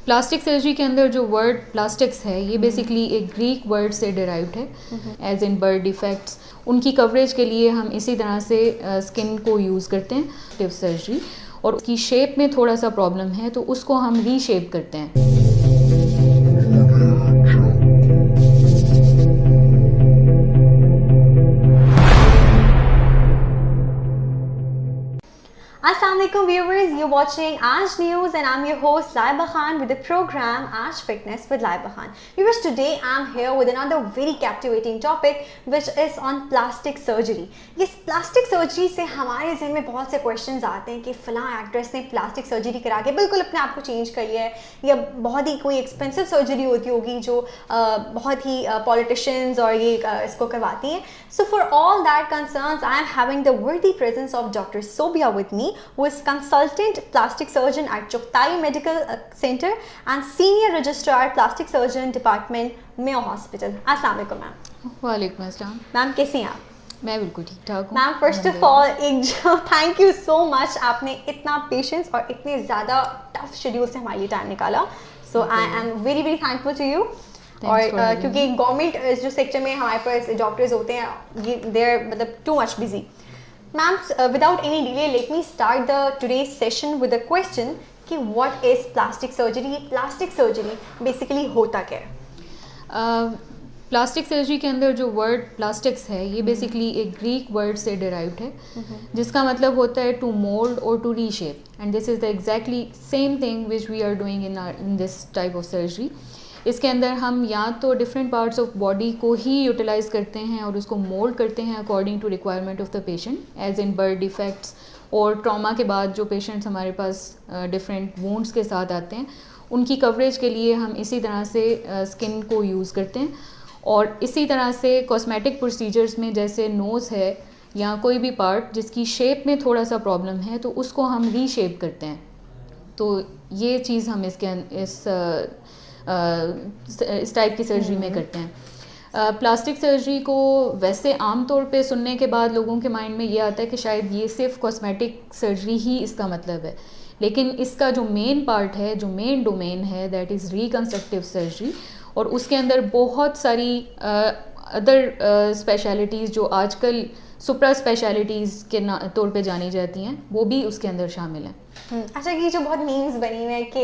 Plastic surgery के अंदर जो वर्ड प्लास्टिक्स है ये बेसिकली एक ग्रीक वर्ड से डिराइव्ड है, एज इन बर्थ डिफेक्ट्स। उनकी कवरेज के लिए हम इसी तरह से स्किन को यूज़ करते हैं टिप सर्जरी, और उसकी शेप में थोड़ा सा प्रॉब्लम है तो उसको हम रीशेप करते हैं। Assalamualaikum viewers, you're watching Aaj News and I'm your host Laiba Khan with the program Aaj Fitness with Laiba Khan. Viewers, today I'm here with another very captivating topic which is on plastic surgery. Yes, plastic surgery से हमारे ज़हन में बहुत से questions आते हैं कि फ़लाँ एक्ट्रेस ने plastic surgery करा के बिल्कुल अपने आप को चेंज कर लिया है, या बहुत ही कोई expensive surgery होती होगी जो बहुत ही politicians और ये इसको करवाती हैं. So for all that concerns, I am having the worthy presence of Dr. Sobia with me, who is consultant plastic surgeon at Choktai Medical Center and senior registrar plastic surgeon department, Mayo Hospital. Assalamu alaikum ma'am. वालेकुम अस्सलाम। Ma'am कैसी हैं आप? मैं बिल्कुल ठीक ठाक हूँ। Ma'am first of all thank you so much, आपने इतना पेशेंस और इतने ज़्यादा टफ शेड्यूल से हमारे लिए टाइम निकाला, so I am very very thankful to you. और क्योंकि गवर्नमेंट जो सेक्टर में हमारे पास डॉक्टर्स होते हैं, दे आर मतलब too much busy. Ma'am, without any delay, let me start today's session with a question कि what is plastic surgery? Plastic surgery basically होता क्या है? प्लास्टिक सर्जरी के अंदर जो वर्ड प्लास्टिक्स है ये बेसिकली एक ग्रीक वर्ड से डिराइव्ड है, जिसका मतलब होता है टू मोल्ड और to reshape, and this is the exactly same thing which we are doing in this type of surgery. इसके अंदर हम या तो डिफरेंट पार्ट्स ऑफ बॉडी को ही यूटिलाइज़ करते हैं और उसको मोल्ड करते हैं according to requirement of the patient, as in birth defects और ट्रॉमा के बाद जो पेशेंट्स हमारे पास डिफरेंट वुंड्स के साथ आते हैं उनकी कवरेज के लिए हम इसी तरह से स्किन को यूज़ करते हैं। और इसी तरह से कॉस्मेटिक प्रोसीजर्स में जैसे नोज़ है या कोई भी पार्ट जिसकी शेप में थोड़ा सा प्रॉब्लम है तो उसको हम रीशेप करते हैं। तो ये चीज़ हम इस टाइप की सर्जरी में करते हैं। प्लास्टिक सर्जरी को वैसे आम तौर पे सुनने के बाद लोगों के माइंड में ये आता है कि शायद ये सिर्फ कॉस्मेटिक सर्जरी ही इसका मतलब है, लेकिन इसका जो मेन पार्ट है, जो मेन डोमेन है, दैट इज़ रिकंस्ट्रक्टिव सर्जरी, और उसके अंदर बहुत सारी अदर स्पेशलिटीज़ जो आजकल सुप्रा स्पेशलिटीज़ के तौर पे जानी जाती हैं वो भी उसके अंदर शामिल हैं। अच्छा, ये जो बहुत मीम्स बनी हुई है कि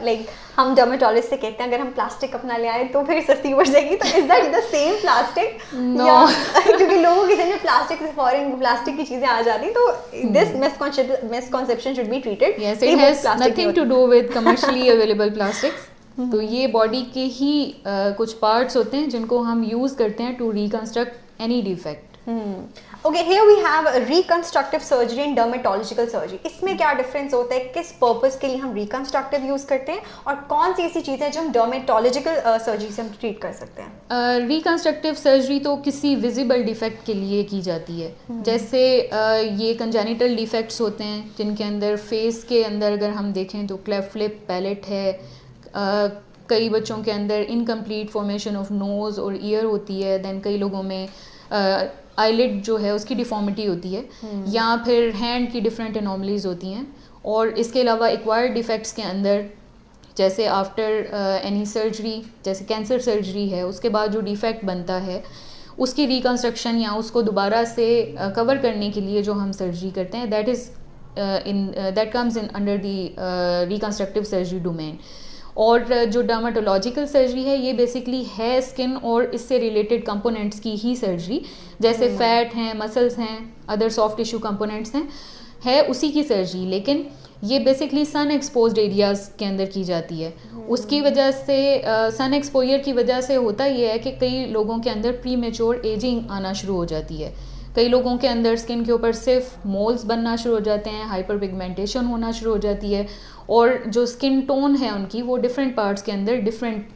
लाइक हम डर्मेटोलॉजिस्ट से कहते हैं अगर हम प्लास्टिक अपना ले आए तो फिर सस्ती पड़ जाएगी, तो is that the same plastic? No, क्योंकि लोगों के ज़हन में प्लास्टिक से फॉरेन प्लास्टिक की चीज़ें आ जाती, तो this misconception should be treated. Yes, it has nothing to do with commercially available plastics. तो ये बॉडी के ही कुछ पार्ट्स होते हैं जिनको हम यूज़ करते हैं to reconstruct any defect. Okay, here we have a reconstructive surgery and dermatological surgery. इसमें क्या डिफरेंस होता है, किस पर्पस के लिए हम रिकंस्ट्रक्टिव यूज़ करते हैं और कौन सी ऐसी चीज़ें जो हम डर्मेटोलॉजिकल सर्जरी से हम ट्रीट कर सकते हैं? रिकंस्ट्रक्टिव सर्जरी तो किसी विजिबल डिफेक्ट के लिए की जाती है, जैसे ये कंजेनिटल डिफेक्ट्स होते हैं जिनके अंदर फेस के अंदर अगर हम देखें तो क्लेफ्ट लिप, पैलेट है, कई बच्चों के अंदर इनकम्प्लीट फॉर्मेशन ऑफ नोज़ और ईयर होती है, दैन कई लोगों में आईलिड जो है उसकी डिफॉर्मिटी होती है, या फिर हैंड की डिफरेंट एनॉमलीज होती हैं। और इसके अलावा एक्वायर्ड डिफेक्ट्स के अंदर जैसे आफ्टर एनी सर्जरी, जैसे कैंसर सर्जरी है, उसके बाद जो डिफेक्ट बनता है उसकी रिकंस्ट्रक्शन या उसको दोबारा से कवर करने के लिए जो हम सर्जरी करते हैं, that comes in under the reconstructive surgery domain. और जो डर्मेटोलॉजिकल सर्जरी है ये बेसिकली है स्किन और इससे रिलेटेड कंपोनेंट्स की ही सर्जरी, जैसे फैट हैं, मसल्स हैं, अदर सॉफ्ट टिश्यू कंपोनेंट्स हैं, है उसी की सर्जरी, लेकिन ये बेसिकली सन एक्सपोज्ड एरियाज़ के अंदर की जाती है। उसकी वजह से सन एक्सपोजर की वजह से होता ये है कि कई लोगों के अंदर प्री मेच्योर एजिंग आना शुरू हो जाती है, कई लोगों के अंदर स्किन के ऊपर सिर्फ मोल्स बनना शुरू हो जाते हैं, हाइपर पिगमेंटेशन होना शुरू हो जाती है, और जो स्किन टोन है उनकी वो डिफरेंट पार्ट्स के अंदर डिफरेंट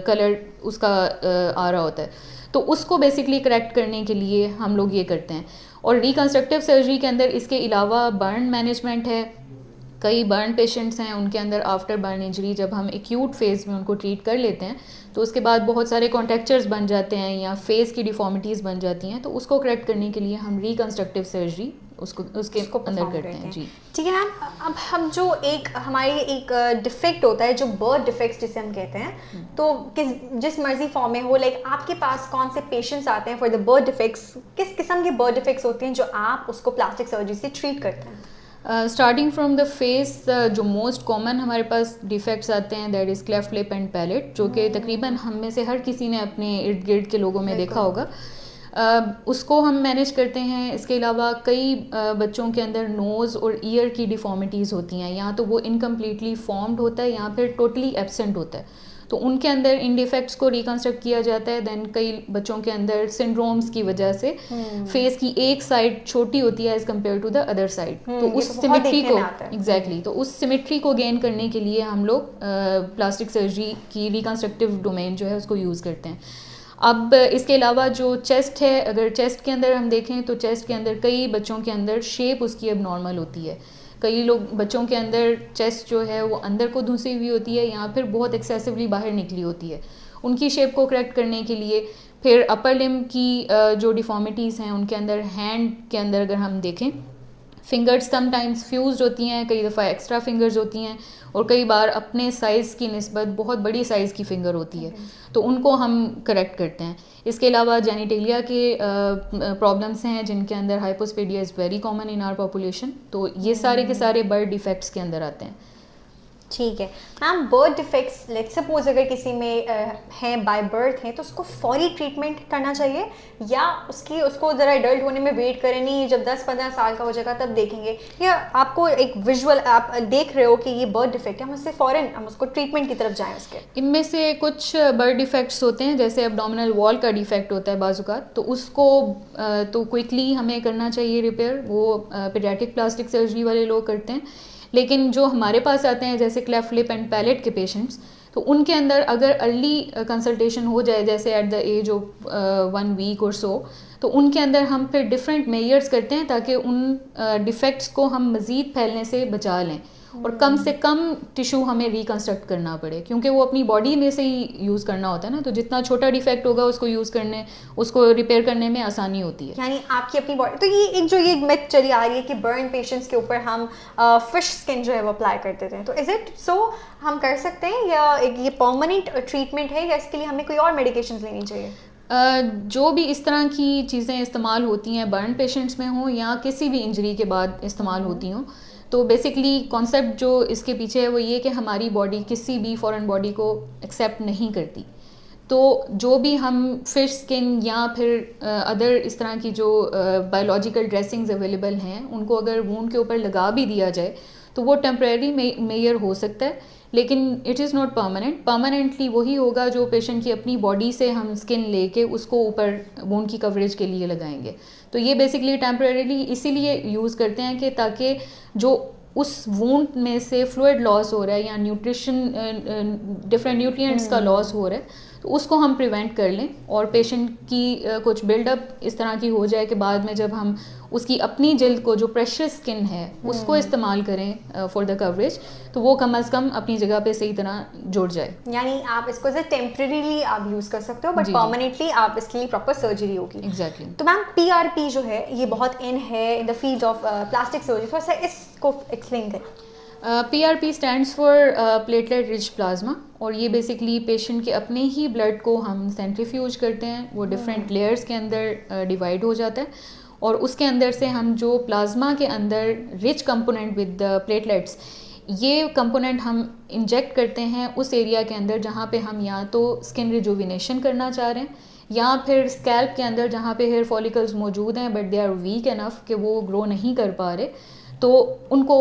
कलर उसका आ रहा होता है। तो उसको बेसिकली करेक्ट करने के लिए हम लोग ये करते हैं। और रिकंस्ट्रक्टिव सर्जरी के अंदर इसके अलावा बर्न मैनेजमेंट है, कई बर्न पेशेंट्स हैं उनके अंदर आफ्टर बर्न इंजरी जब हम एक्यूट फेज़ में उनको ट्रीट कर लेते हैं तो उसके बाद बहुत सारे कॉन्ट्रैक्चर्स बन जाते हैं या फेस की डिफॉर्मिटीज़ बन जाती हैं, तो उसको करेक्ट करने के लिए हम रिकंस्ट्रक्टिव सर्जरी उसके अंदर करते हैं जी। ठीक है मैम, अब हम जो एक हमारी एक डिफेक्ट होता है जो बर्थ डिफेक्ट्स जिसे हम कहते हैं, तो जिस मर्जी फॉर्म में हो, लाइक आपके पास कौन से पेशेंट्स आते हैं फॉर द बर्थ डिफेक्ट्स, किस किस्म के बर्थ डिफेक्ट्स होते हैं जो आप उसको प्लास्टिक सर्जरी से ट्रीट करते हैं? स्टार्टिंग फ्रॉम द फेस, जो मोस्ट कॉमन हमारे पास डिफेक्ट्स आते हैं that is cleft lip and palate, जो कि तकरीबन हम में से हर किसी ने अपने इर्द गिर्द के लोगों में देखा होगा। उसको हम मैनेज करते हैं। इसके अलावा कई बच्चों के अंदर नोज़ और ईयर की डिफॉर्मिटीज़ होती हैं, या तो वो इनकम्प्लीटली फॉर्म्ड होता है या फिर टोटली एब्सेंट होता है, तो उनके अंदर इन डिफेक्ट्स को रिकन्स्ट्रक्ट किया जाता है। देन कई बच्चों के अंदर सिंड्रोम्स की वजह से फेस की एक साइड छोटी होती है as compare to the other side, तो उस सिमेट्री को एग्जैक्टली तो उस सिमेट्री को गेन करने के लिए हम लोग प्लास्टिक सर्जरी की रिकन्स्ट्रक्टिव डोमेन जो है उसको यूज़ करते हैं। अब इसके अलावा जो चेस्ट है, अगर चेस्ट के अंदर हम देखें तो चेस्ट के अंदर कई बच्चों के अंदर शेप उसकी अब नॉर्मल होती है। कई लोग बच्चों के अंदर चेस्ट जो है वो अंदर को धंसी हुई होती है या फिर बहुत एक्सेसिवली बाहर निकली होती है। उनकी शेप को करेक्ट करने के लिए फिर अपर लिम्ब की जो डिफॉर्मिटीज़ हैं उनके अंदर, हैंड के अंदर अगर हम देखें, फिंगर्स समटाइम्स फ्यूज्ड होती हैं, कई दफ़ा एक्स्ट्रा फिंगर्स होती हैं, और कई बार अपने साइज़ की निस्बत बहुत बड़ी साइज़ की फिंगर होती है, तो उनको हम करेक्ट करते हैं। इसके अलावा जेनिटेलिया के प्रॉब्लम्स हैं जिनके अंदर hypospadia is very common in our population, तो ये सारे के सारे बर्थ डिफेक्ट्स के अंदर आते हैं। ठीक है ma'am, birth defects let's suppose अगर किसी में हैं बाय बर्थ हैं, तो उसको फौरी ट्रीटमेंट करना चाहिए या उसको ज़रा एडल्ट होने में वेट करें, नहीं जब 10-15 साल का हो जाएगा तब देखेंगे, या आपको एक विजुअल आप देख रहे हो कि ये बर्थ डिफेक्ट है, हम उससे फ़ौरन हम उसको ट्रीटमेंट की तरफ जाएँ उसके? इनमें से कुछ बर्थ डिफेक्ट्स होते हैं, जैसे एब्डोमिनल वॉल का डिफेक्ट होता है बाजुकात, तो उसको तो क्विकली हमें करना चाहिए रिपेयर, वो पीडियाट्रिक प्लास्टिक सर्जरी वाले लोग करते हैं। लेकिन जो हमारे पास आते हैं जैसे क्लेफ्ट लिप एंड पैलेट के पेशेंट्स, तो उनके अंदर अगर अर्ली कंसल्टेशन हो जाए जैसे at the age of 1 week और सो, तो उनके अंदर हम फिर डिफरेंट मेजर्स करते हैं ताकि उन डिफेक्ट्स को हम मज़ीद फैलने से बचा लें और कम से कम टिश्यू हमें रिकन्स्ट्रक्ट करना पड़े, क्योंकि वो अपनी बॉडी में से ही यूज़ करना होता है ना, तो जितना छोटा डिफेक्ट होगा उसको रिपेयर करने में आसानी होती है। यानी आपकी अपनी बॉडी, तो ये एक मिथ चली आ रही है कि बर्न पेशेंट्स के ऊपर हम फिश स्किन जो है वो अप्लाई करते थे, तो इज़ इट सो हम कर सकते हैं, या ये परमानेंट ट्रीटमेंट है, या इसके लिए हमें कोई और मेडिकेशंस लेनी चाहिए? जो भी इस तरह की चीज़ें इस्तेमाल होती हैं बर्न पेशेंट्स में हों या किसी भी इंजरी के बाद इस्तेमाल होती हों, तो बेसिकली कॉन्सेप्ट जो इसके पीछे है वो ये कि हमारी बॉडी किसी भी फॉरेन बॉडी को एक्सेप्ट नहीं करती, तो जो भी हम फिश स्किन या फिर अदर इस तरह की जो बायोलॉजिकल ड्रेसिंग्स अवेलेबल हैं उनको अगर वूंड के ऊपर लगा भी दिया जाए तो वो टेम्परेरी मेयर हो सकता है, लेकिन it is not permanent. Permanently वही होगा जो पेशेंट की अपनी बॉडी से हम स्किन लेके उसको ऊपर वूंड की कवरेज के लिए लगाएंगे। तो ये बेसिकली टेम्परेरी इसीलिए यूज़ करते हैं कि ताकि जो उस वूंड में से फ्लूइड लॉस हो रहा है या न्यूट्रिशन डिफरेंट न्यूट्रिएंट्स का लॉस हो रहा है, तो उसको हम प्रिवेंट कर लें और पेशेंट की कुछ बिल्डअप इस तरह की हो जाए कि बाद में जब हम उसकी अपनी जल्द को जो प्रेशस स्किन है उसको इस्तेमाल करें फॉर द कवरेज, तो वो कम अज़ कम अपनी जगह पे सही तरह जुड़ जाए। यानी आप इसको टेम्परेरीली आप यूज़ कर सकते हो, बट परमानेंटली आप इसके लिए प्रॉपर सर्जरी होगी। एग्जैक्टली। तो मैम PRP जो है ये बहुत इन है in the field of plastic surgery, थोड़ा सा इसको एक्सप्लेन करें। PRP stands for platelet rich plasma, और ये बेसिकली पेशेंट के अपने ही ब्लड को हम सेंट्रीफ्यूज करते हैं, वो डिफरेंट लेयर्स के अंदर डिवाइड हो जाता है और उसके अंदर से हम जो प्लाज्मा के अंदर rich component with the platelets, ये कंपोनेंट हम इंजेक्ट करते हैं उस एरिया के अंदर जहाँ पे हम या तो स्किन रिजुविनेशन करना चाह रहे हैं या फिर स्कैल्प के अंदर जहाँ पे हेयर फॉलिकल्स मौजूद हैं but they are weak enough कि वो ग्रो नहीं कर पा रहे, तो उनको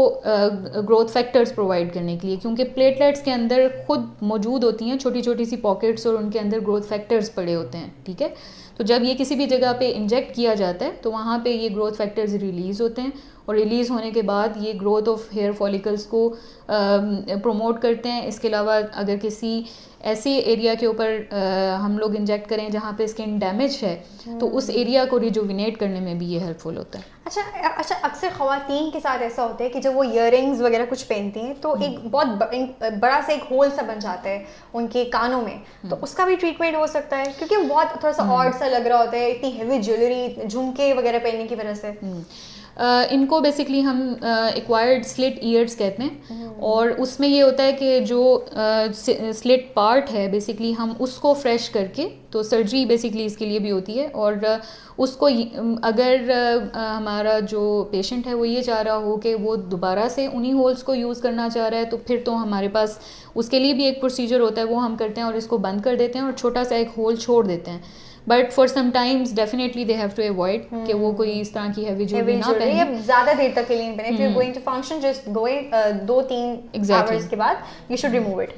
ग्रोथ फैक्टर्स प्रोवाइड करने के लिए, क्योंकि प्लेटलेट्स के अंदर खुद मौजूद होती हैं छोटी छोटी सी पॉकेट्स और उनके अंदर ग्रोथ फैक्टर्स पड़े होते हैं, ठीक है। तो जब ये किसी भी जगह पे इंजेक्ट किया जाता है तो वहाँ पे ये ग्रोथ फैक्टर्स रिलीज़ होते हैं और रिलीज़ होने के बाद ये ग्रोथ ऑफ हेयर फॉलिकल्स को प्रमोट करते हैं। इसके अलावा अगर किसी ऐसे एरिया के ऊपर हम लोग इंजेक्ट करें जहाँ पे स्किन डैमेज है तो उस एरिया को रिजुविनेट करने में भी ये हेल्पफुल होता है। अच्छा, अक्सर ख़वातीन के साथ ऐसा होता है कि जब वो ईयरिंग्स वगैरह कुछ पहनती हैं तो एक बहुत बड़ा सा एक होल सा बन जाता है उनके कानों में, तो उसका भी ट्रीटमेंट हो सकता है क्योंकि वो बहुत थोड़ा सा ऑड सा लग रहा होता है इतनी हेवी ज्वेलरी झुमके वगैरह पहनने की वजह से। इनको बेसिकली हम एक्वायर्ड स्लिट ईयर्स कहते हैं, और उसमें ये होता है कि जो स्लिट पार्ट है बेसिकली हम उसको फ्रेश करके, तो सर्जरी बेसिकली इसके लिए भी होती है, और उसको अगर हमारा जो पेशेंट है वो ये चाह रहा हो कि वो दोबारा से उन्हीं होल्स को यूज़ करना चाह रहा है, तो फिर तो हमारे पास उसके लिए भी एक प्रोसीजर होता है, वो हम करते हैं और इसको बंद कर देते हैं और छोटा सा एक होल छोड़ देते हैं। But for some times definitely they have to avoid कि वो कोई इस तरह की हैवी ज्वेलरी ना पहने, ज़्यादा देर तक के लिए नहीं पहने। If you are going to function, just going 2-3 hours के बाद you should remove it.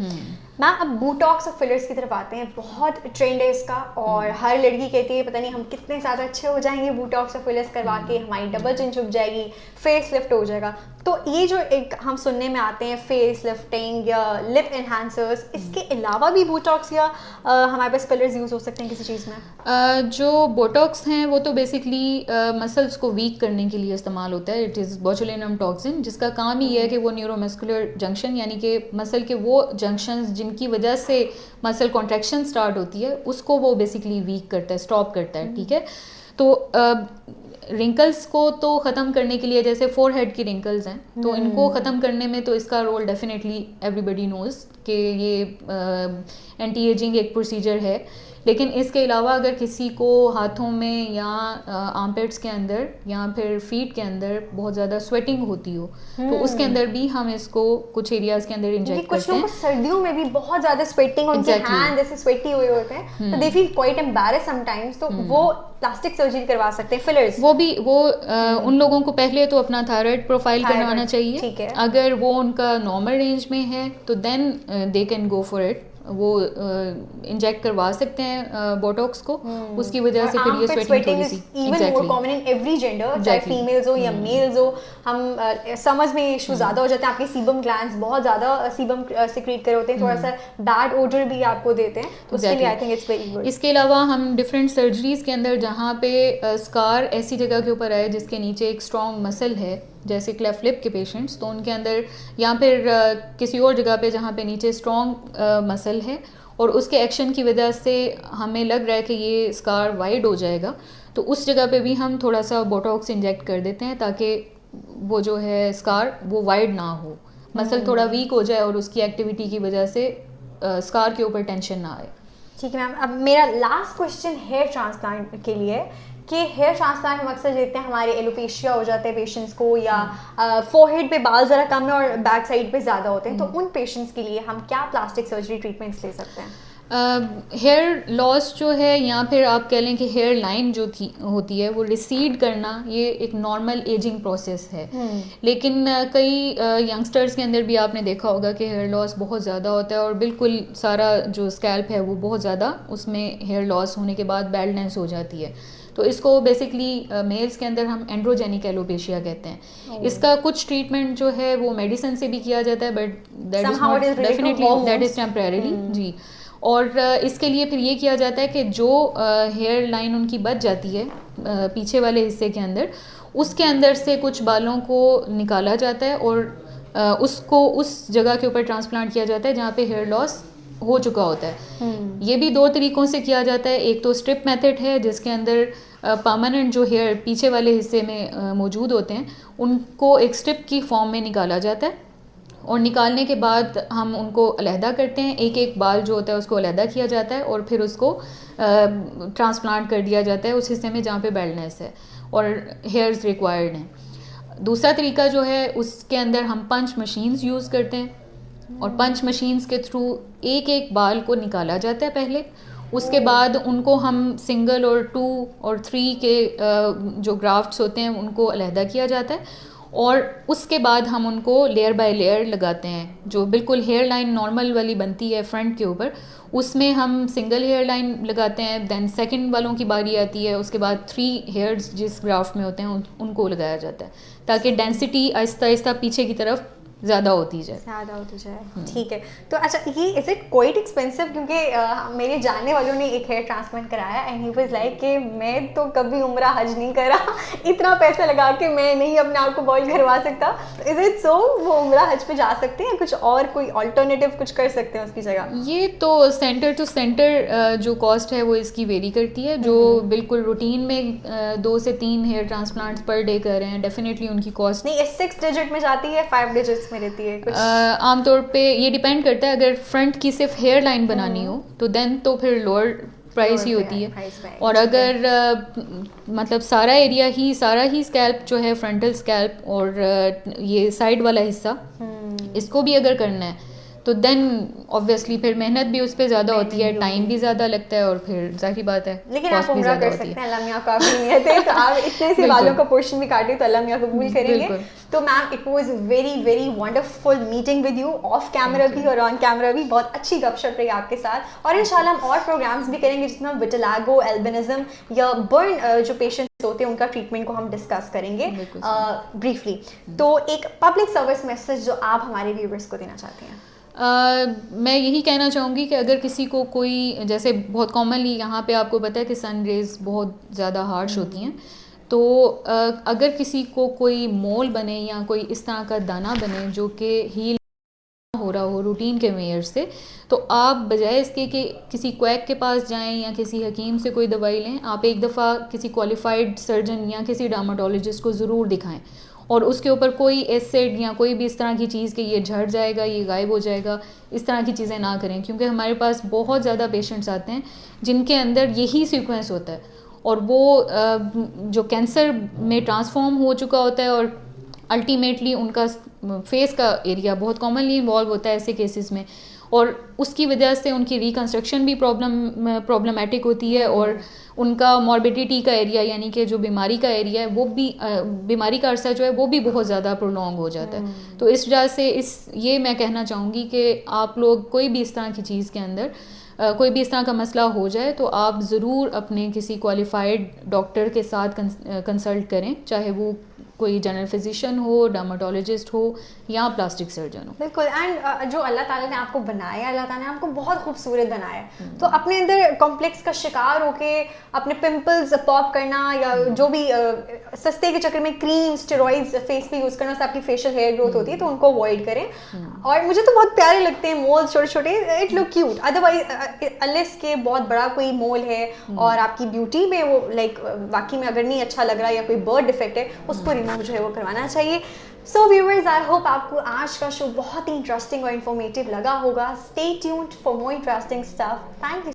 Ma'am, अब बोटॉक्स और फिलर्स की तरफ आते हैं। बहुत ट्रेंड है इसका, और हर लड़की कहती है पता नहीं हम कितने ज़्यादा अच्छे हो जाएंगे बोटॉक्स और फिलर्स करवा के, हमारी डबल चिन छुप जाएगी, फेस लिफ्ट हो जाएगा। तो ये जो एक हम सुनने में आते हैं फेस लिफ्टिंग या लिप एनहांसर्स, इसके अलावा भी बोटॉक्स या हमारे पास फिलर्स यूज़ हो सकते हैं किसी चीज़ में? जो बोटॉक्स हैं वो तो बेसिकली मसल्स को वीक करने के लिए इस्तेमाल होता है। इट इज़ बोचुलिनम टॉक्सिन, जिसका काम ही है कि वो न्यूरोमस्कुलर जंक्शन, यानी कि मसल के वो जंक्शंस जिनकी वजह से मसल कॉन्ट्रैक्शन स्टार्ट होती है, उसको वो बेसिकली वीक करता है, स्टॉप करता है। ठीक है, तो रिंकल्स को तो ख़त्म करने के लिए, जैसे फोरहेड की रिंकल्स हैं, तो इनको ख़त्म करने में तो इसका रोल डेफिनेटली एवरीबडी नोज़ कि ये एंटी एजिंग एक प्रोसीजर है। लेकिन इसके अलावा अगर किसी को हाथों में या आर्मपेट्स के अंदर या फिर फीट के अंदर बहुत ज़्यादा स्वेटिंग होती हो, तो उसके अंदर भी हम इसको कुछ एरियाज़ के अंदर इंजेक्ट करते हैं। कुछ लोग सर्दियों में भी बहुत ज़्यादा स्वेटिंग, उनके हैंड जैसे स्वेटी हुए होते हैं, तो they feel quite embarrassed sometimes, तो वो प्लास्टिक सर्जरी करवा सकते हैं। फिलर्स वो उन लोगों को पहले तो अपना थायराइड प्रोफाइल करवाना चाहिए। ठीक है। अगर वो उनका नॉर्मल रेंज में है तो then they can go for it, वो इंजेक्ट करवा सकते हैं बोटॉक्स को, उसकी वजह से फिर ये स्वेटिंग थोड़ी सी even more common in every gender, चाहे फीमेल्स हो या मेल्स हो। हम समझ में इशू ज़्यादा हो जाते हैं, आपके सीबम ग्लैंड्स बहुत ज़्यादा सीबम सिक्रीट कर होते हैं, थोड़ा सा बैड ओडर भी आपको देते हैं, तो उसके लिए I think it's very good. इसके अलावा हम डिफरेंट सर्जरीज के अंदर जहाँ पे स्कार ऐसी जगह के ऊपर आए जिसके नीचे एक स्ट्रॉन्ग मसल है, जैसे क्लेफ्ट लिप के पेशेंट्स, तो उनके अंदर या फिर किसी और जगह पे जहाँ पे नीचे स्ट्रॉन्ग मसल है और उसके एक्शन की वजह से हमें लग रहा है कि ये स्कार वाइड हो जाएगा, तो उस जगह पे भी हम थोड़ा सा बोटॉक्स इंजेक्ट कर देते हैं ताकि वो जो है स्कार वो वाइड ना हो, मसल थोड़ा वीक हो जाए और उसकी एक्टिविटी की वजह से स्कार के ऊपर टेंशन ना आए। ठीक है मैम, अब मेरा लास्ट क्वेश्चन हेयर ट्रांसप्लांट के लिए कि हेयर ट्रांसप्लांट हम अक्सर देखते हैं हमारे एलोपेशिया हो जाते हैं पेशेंट्स को, या फोरहेड पे बाल ज़रा कम है और बैक साइड पे ज़्यादा होते हैं, तो उन पेशेंट्स के लिए हम क्या प्लास्टिक सर्जरी ट्रीटमेंट्स ले सकते हैं? हेयर लॉस जो है, या फिर आप कह लें कि हेयर लाइन जो होती है वो रिसीड करना, ये एक नॉर्मल एजिंग प्रोसेस है। लेकिन कई यंगस्टर्स के अंदर भी आपने देखा होगा कि हेयर लॉस बहुत ज़्यादा होता है और बिल्कुल सारा जो स्कैल्प है वो बहुत ज़्यादा, उसमें हेयर लॉस होने के बाद बैल्डनेस हो जाती है। तो इसको बेसिकली मेल्स के अंदर हम एंड्रोजेनिक एलोपेशिया कहते हैं। इसका कुछ ट्रीटमेंट जो है वो मेडिसिन से भी किया जाता है, but that is not definitely, that is temporary जी। और इसके लिए फिर ये किया जाता है कि जो हेयर लाइन उनकी बच जाती है पीछे वाले हिस्से के अंदर, उसके अंदर से कुछ बालों को निकाला जाता है और उसको उस जगह के ऊपर ट्रांसप्लांट किया जाता है जहाँ पे हेयर लॉस हो चुका होता है। ये भी दो तरीक़ों से किया जाता है। एक तो स्ट्रिप मेथड है जिसके अंदर परमानेंट जो हेयर पीछे वाले हिस्से में मौजूद होते हैं उनको एक स्ट्रिप की फॉर्म में निकाला जाता है, और निकालने के बाद हम उनको अलहदा करते हैं, एक एक बाल जो होता है उसको अलहदा किया जाता है और फिर उसको ट्रांसप्लांट कर दिया जाता है उस हिस्से में जहाँ पे बैल्डनेस है और हेयर्स रिक्वायर्ड हैं। दूसरा तरीका जो है उसके अंदर हम पंच मशीन्स यूज़ करते हैं, और पंच मशीन्स के थ्रू एक एक बाल को निकाला जाता है पहले, उसके बाद उनको हम सिंगल और 2 और 3 के जो ग्राफ्ट्स होते हैं उनको अलहदा किया जाता है, और उसके बाद हम उनको लेयर बाय लेयर लगाते हैं। जो बिल्कुल हेयर लाइन नॉर्मल वाली बनती है फ्रंट के ऊपर, उसमें हम सिंगल हेयर लाइन लगाते हैं, दैन सेकंड वालों की बारी आती है, उसके बाद 3 हेयर्स जिस ग्राफ्ट में होते हैं उनको लगाया जाता है ताकि डेंसिटी आहिस्ता आहिस्ता पीछे की तरफ ज़्यादा होती जाए। ठीक है। तो अच्छा, ये इज इट क्वाइट एक्सपेंसिव? क्योंकि मेरे जानने वालों ने एक हेयर ट्रांसप्लांट कराया एंड ही वाज लाइक कि मैं तो कभी उम्रा हज नहीं करा, इतना पैसा लगा के मैं नहीं अपने आप को बॉयल करवा सकता। Is it so? वो उम्रा हज पे जा सकते हैं, कुछ और कोई ऑल्टरनेटिव कुछ कर सकते हैं उसकी जगह? ये तो सेंटर टू सेंटर जो कॉस्ट है वो इसकी वेरी करती है। जो बिल्कुल रूटीन में 2 से 3 हेयर ट्रांसप्लांट्स पर डे कर रहे हैं, डेफिनेटली उनकी कॉस्ट नहीं 6 डिजिट में जाती है, 5 डिजिट्स में रहती है कुछ? आमतौर पे ये डिपेंड करता है। अगर फ्रंट की सिर्फ हेयर लाइन बनानी हो तो देन तो फिर लोअर प्राइस ही होती है। और अगर मतलब सारा ही स्कैल्प जो है, फ्रंटल स्कैल्प और ये साइड वाला हिस्सा, इसको भी अगर करना है तो देन ऑब्वियसली फिर मेहनत भी उस पर ज़्यादा होती है, टाइम भी ज़्यादा लगता है और फिर जाहिर बात है लेकिन आप उम्रा कर सकते हैं। अल्लाह मियां काफ़ी नियत है तो आप इतने से बालों का पोर्शन भी काटे तो अल्लाह मियां कबूल करेंगे। तो ma'am, it was very very wonderful meeting with you, of camera भी और ऑन कैमरा भी। बहुत अच्छी गपशप रही आपके साथ और इंशाल्लाह हम और प्रोग्राम्स भी करेंगे जिसमें विटिलिगो, एल्बिनिज्म या बर्न जो पेशेंट्स होते हैं उनका ट्रीटमेंट को हम डिस्कस करेंगे ब्रीफली। तो एक पब्लिक सर्विस मैसेज जो आप हमारे व्यूअर्स को देना चाहते हैं? मैं यही कहना चाहूँगी कि अगर किसी को कोई, जैसे बहुत कॉमनली यहाँ पे आपको पता है कि सन रेज़ बहुत ज़्यादा हार्श होती हैं, तो अगर किसी को कोई मोल बने या कोई इस तरह का दाना बने जो कि हील हो रहा हो रूटीन के मेयर से, तो आप बजाय इसके कि किसी क्वैक के पास जाएं या किसी हकीम से कोई दवाई लें, आप एक दफ़ा किसी क्वालिफाइड सर्जन या किसी डर्माटोलॉजिस्ट को ज़रूर दिखाएं और उसके ऊपर कोई एसिड या कोई भी इस तरह की चीज़ कि ये झड़ जाएगा, ये गायब हो जाएगा, इस तरह की चीज़ें ना करें। क्योंकि हमारे पास बहुत ज़्यादा पेशेंट्स आते हैं जिनके अंदर यही सीक्वेंस होता है और वो जो कैंसर में ट्रांसफॉर्म हो चुका होता है और अल्टीमेटली उनका फेस का एरिया बहुत कॉमनली इन्वॉल्व होता है ऐसे केसेस में, और उसकी वजह से उनकी रिकन्स्ट्रक्शन भी प्रॉब्लमेटिक होती है और उनका मॉर्बिडिटी का एरिया यानी कि जो बीमारी का एरिया है वो भी बीमारी का अरसा जो है वो भी बहुत ज़्यादा प्रोलॉन्ग हो जाता है। तो इस वजह से ये मैं कहना चाहूँगी कि आप लोग कोई भी इस तरह की चीज़ के अंदर कोई भी इस तरह का मसला हो जाए तो आप ज़रूर अपने किसी क्वालिफाइड डॉक्टर के साथ कंसल्ट करें, चाहे वो कोई जनरल फिजिशियन हो, डर्माटोलॉजिस्ट हो या प्लास्टिक सर्जन हो। बिल्कुल। एंड जो अल्लाह ताला ने आपको बनाया, अल्लाह ताला ने आपको बहुत खूबसूरत बनाया है, तो अपने अंदर कॉम्प्लेक्स का शिकार होके अपने पिंपल्स पॉप करना या जो भी सस्ते के चक्कर में क्रीम, स्टेरॉइड्स फेस पे यूज़ करना से आपकी फेशियल हेयर ग्रोथ होती है, तो उनको अवॉइड करें। और मुझे तो बहुत प्यारे लगते हैं मोल्स छोटे छोटे, it look cute. Otherwise unless के बहुत बड़ा कोई मोल है और आपकी ब्यूटी में वो लाइक वाकई में अगर नहीं अच्छा लग रहा है या कोई बर्ड डिफेक्ट है, उसको रिमूव जो है वो करवाना चाहिए। सो व्यूअर्स, आई होप आपको आज का शो बहुत ही इंटरेस्टिंग और इन्फॉर्मेटिव लगा होगा। Stay tuned for more interesting stuff. Thank you.